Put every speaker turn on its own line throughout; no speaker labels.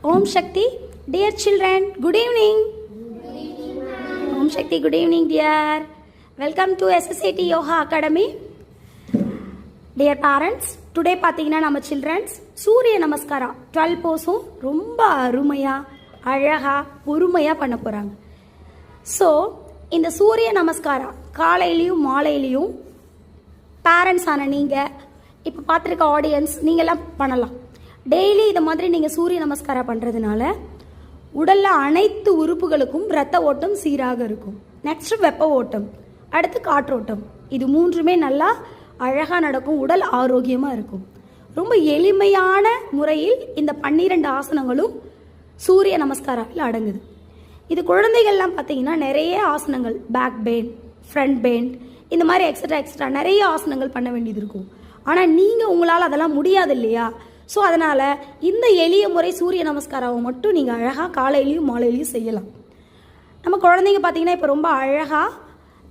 Om Shakti, dear children, good evening. Om Shakti, good evening, dear. Welcome to SSAT Yoga Academy. Dear parents, today பார்த்தீங்கன்னா நம்ம childrens சூரிய நமஸ்காரம் 12 போஸும் ரொம்ப அருமையாக அழகாக பொறுமையாக பண்ண போகிறாங்க. ஸோ இந்த சூரிய நமஸ்காரம் காலையிலையும் மாலையிலையும் பேரண்ட்ஸ் ஆன நீங்கள் இப்போ பார்த்துருக்க ஆடியன்ஸ் நீங்கள்லாம் பண்ணலாம். டெய்லி இதை மாதிரி நீங்கள் சூரிய நமஸ்காரம் பண்ணுறதுனால உடலில் அனைத்து உறுப்புகளுக்கும் இரத்த ஓட்டம் சீராக இருக்கும். நெக்ஸ்ட்டு வெப்ப ஓட்டம், அடுத்து காற்றோட்டம், இது மூன்றுமே நல்லா அழகாக நடக்கும். உடல் ஆரோக்கியமாக இருக்கும். ரொம்ப எளிமையான முறையில் இந்த 12 ஆசனங்களும் சூரிய நமஸ்காரத்தில் அடங்குது. இது குழந்தைகள்லாம் பார்த்தீங்கன்னா நிறைய ஆசனங்கள், பேக் பெண்ட், ஃப்ரண்ட் பெண்ட், இந்த மாதிரி எக்ஸ்ட்ரா நிறைய ஆசனங்கள் பண்ண வேண்டியது இருக்கும். ஆனால் நீங்கள் உங்களால் அதெல்லாம் முடியாது இல்லையா? ஸோ அதனால் இந்த எளிய முறை சூரிய நமஸ்காராவை மட்டும் நீங்கள் அழகாக காலையிலையும் மாலையிலையும் செய்யலாம். நம்ம குழந்தைங்க பார்த்தீங்கன்னா இப்போ ரொம்ப அழகாக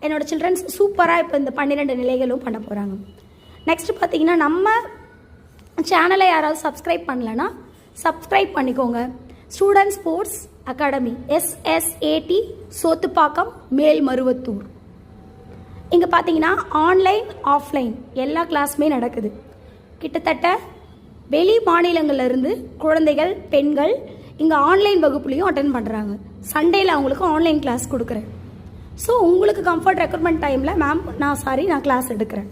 என்னோடய சில்ட்ரன்ஸ் சூப்பராக இப்போ இந்த 12 நிலைகளும் பண்ண போகிறாங்க. நெக்ஸ்ட்டு பார்த்தீங்கன்னா நம்ம சேனலை யாராவது சப்ஸ்கிரைப் பண்ணலைன்னா சப்ஸ்கிரைப் பண்ணிக்கோங்க. Student sports academy, SSAT, Sothupakkam, Melmaruvathur. இங்கே பார்த்தீங்கன்னா ஆன்லைன் ஆஃப்லைன் எல்லா கிளாஸுமே நடக்குது. கிட்டத்தட்ட வெளி மாநிலங்கள்லேருந்து குழந்தைகள், பெண்கள் இங்கே ஆன்லைன் வகுப்புலையும் அட்டன் பண்ணுறாங்க. சண்டேயில் அவங்களுக்கு ஆன்லைன் கிளாஸ் கொடுக்குறேன். ஸோ உங்களுக்கு கம்ஃபர்ட் ரெக்ரூட்மெண்ட் டைமில் நான் கிளாஸ் எடுக்கிறேன்.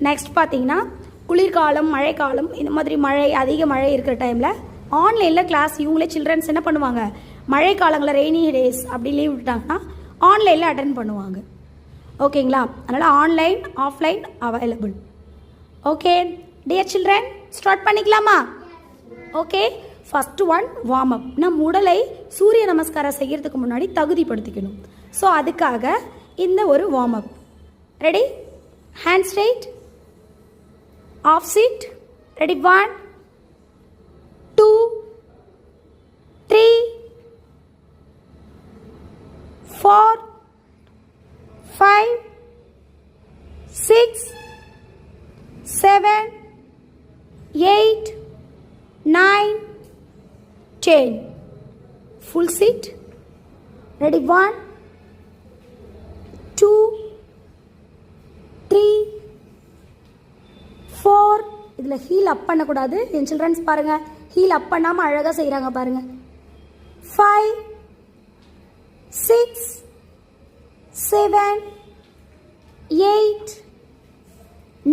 நெக்ஸ்ட் பார்த்தீங்கன்னா குளிர்காலம், மழைக்காலம், இந்த மாதிரி அதிக மழை இருக்கிற டைமில் ஆன்லைனில் கிளாஸ் இவங்களே சில்ட்ரன்ஸ் என்ன பண்ணுவாங்க, மழை காலங்களில் ரெய்னி டேஸ் அப்படி லீவ் விட்டாங்கன்னா ஆன்லைனில் அட்டன் பண்ணுவாங்க. ஓகேங்களா? அதனால் online offline available. Okay dear children, start பண்ணிக்கலாமா? Okay, first one warm up. நம் உடலை சூரிய நமஸ்காரம் செய்கிறதுக்கு முன்னாடி தகுதிப்படுத்திக்கணும். ஸோ அதுக்காக இந்த ஒரு warm up. Ready? Hand straight, off seat. Ready? 1 2 3 4 5 6 7 8 9 10. Full seat. Ready? 1 2 3 4. இதில் ஹீல் அப் பண்ணக்கூடாது. என் சில்ட்ரன்ஸ் பாருங்கள், ஹீல் அப் பண்ணாமல் அழகாக செய்கிறாங்க பாருங்கள். 5 6 7 8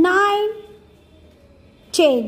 9 10.